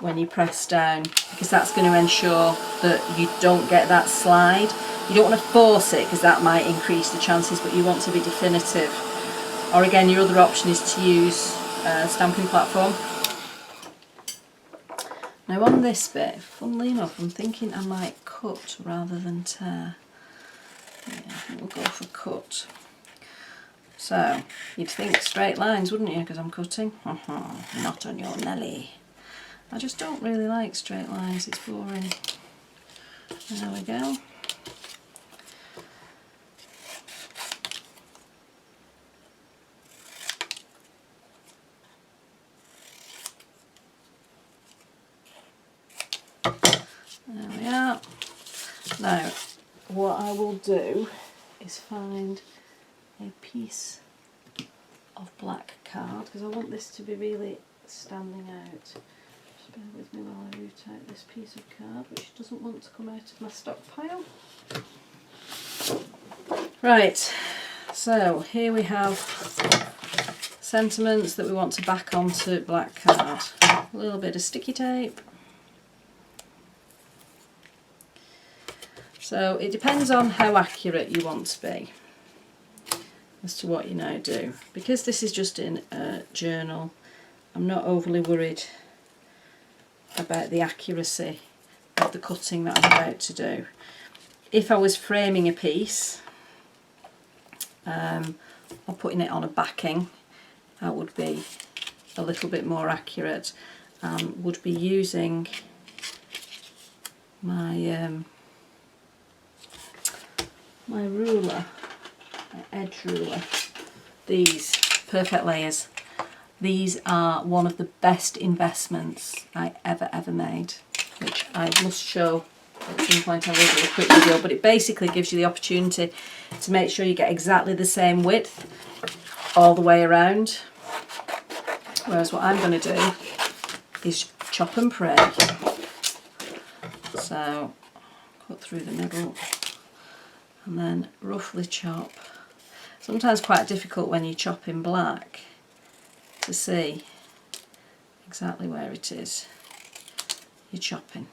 when you press down, because that's going to ensure that you don't get that slide. You don't want to force it because that might increase the chances, but you want to be definitive. Or again, your other option is to use a stamping platform. Now on this bit, funnily enough, I'm thinking I might cut rather than tear. Yeah, I think we'll go for cut. So, you'd think straight lines, wouldn't you, because I'm cutting? Not on your Nelly. I just don't really like straight lines, it's boring. There we go. There we are. Now, what I will do is find a piece of black card, because I want this to be really standing out. Just bear with me while I root out this piece of card, which doesn't want to come out of my stockpile. Right, so here we have sentiments that we want to back onto black card. A little bit of sticky tape. So it depends on how accurate you want to be as to what you now do. Because this is just in a journal, I'm not overly worried about the accuracy of the cutting that I'm about to do. If I was framing a piece or putting it on a backing, I would be a little bit more accurate and would be using my my ruler, my edge ruler. These Perfect Layers. These are one of the best investments I ever made, which I must show at some point. I will do a quick video, but it basically gives you the opportunity to make sure you get exactly the same width all the way around. Whereas what I'm going to do is chop and pray. So cut through the middle and then roughly chop. Sometimes quite difficult when you chop in black to see exactly where it is you're chopping.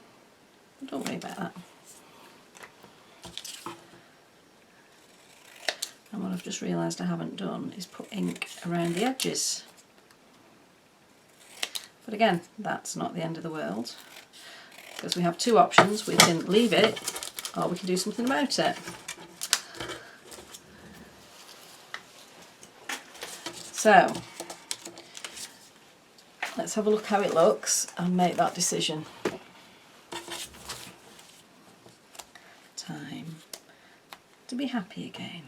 Don't worry about that. And what I've just realised I haven't done is put ink around the edges. But again, that's not the end of the world, because we have two options. We can leave it or we can do something about it. So let's have a look how it looks and make that decision. Time to be happy again.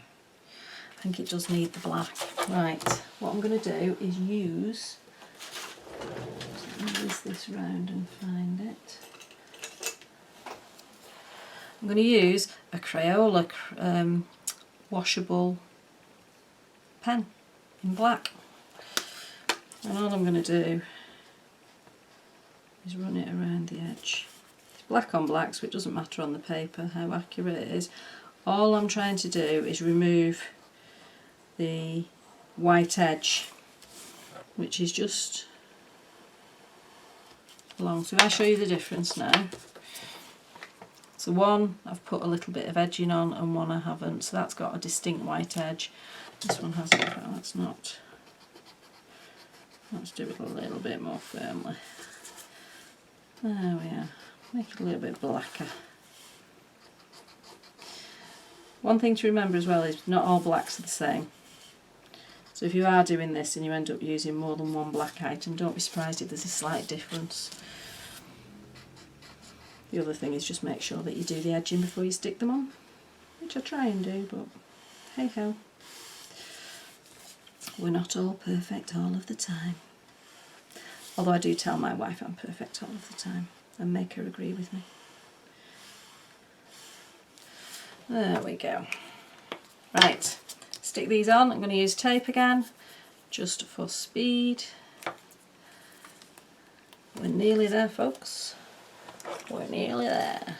I think it does need the black. Right, what I'm going to do is use, move this round and find it. I'm going to use a Crayola washable pen in black, and all I'm going to do is run it around the edge. It's black on black, so it doesn't matter on the paper how accurate it is. All I'm trying to do is remove the white edge, which is just along. So if I show you the difference now, so one I've put a little bit of edging on and one I haven't, so that's got a distinct white edge. This one hasn't. Oh, that's not. Let's do it a little bit more firmly. There we are. Make it a little bit blacker. One thing to remember as well is not all blacks are the same. So if you are doing this and you end up using more than one black item, don't be surprised if there's a slight difference. The other thing is just make sure that you do the edging before you stick them on, which I try and do, but hey ho. We're not all perfect all of the time. Although I do tell my wife I'm perfect all of the time and make her agree with me. There we go. Right, stick these on. I'm going to use tape again, just for speed. We're nearly there, folks. We're nearly there.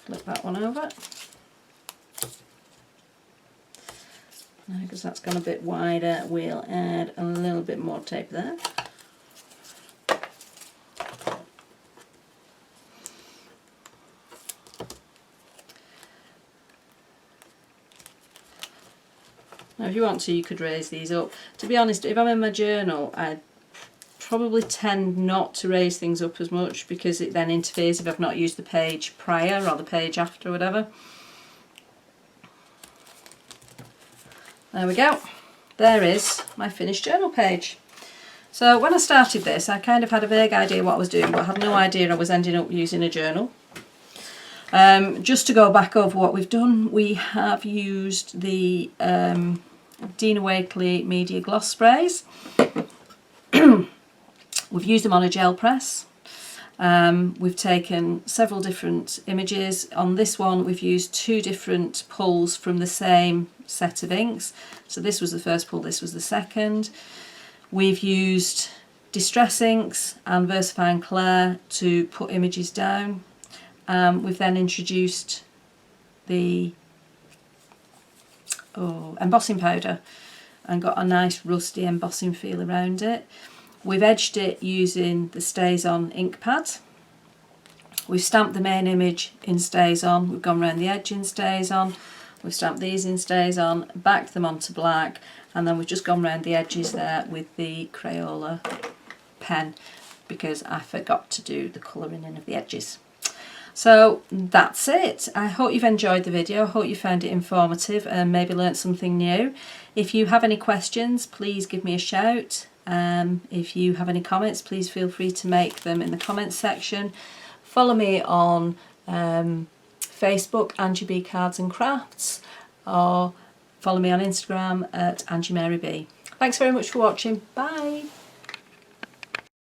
Flip that one over. Now, because that's gone a bit wider, we'll add a little bit more tape there. Now, if you want to, you could raise these up. To be honest, if I'm in my journal, I probably tend not to raise things up as much because it then interferes if I've not used the page prior or the page after or whatever. There we go. There is my finished journal page. So when I started this, I kind of had a vague idea what I was doing, but I had no idea I was ending up using a journal. Just to go back over what we've done, we have used the Dina Wakley Media gloss sprays. We've used them on a gel press. We've taken several different images. On this one we've used 2 different pulls from the same set of inks. So this was the first pull, this was the second. We've used Distress Inks and VersaFine Clair to put images down. We've then introduced the embossing powder and got a nice rusty embossing feel around it. We've edged it using the Stays On ink pad. We've stamped the main image in Stays On. We've gone around the edge in Stays On. We've stamped these in Stays On, backed them onto black, and then we've just gone around the edges there with the Crayola pen because I forgot to do the colouring in of the edges. So that's it. I hope you've enjoyed the video. I hope you found it informative and maybe learnt something new. If you have any questions, please give me a shout. If you have any comments, please feel free to make them in the comments section. Follow me on Facebook, Angie B Cards and Crafts, or follow me on Instagram at Angie Mary B. Thanks very much for watching. Bye.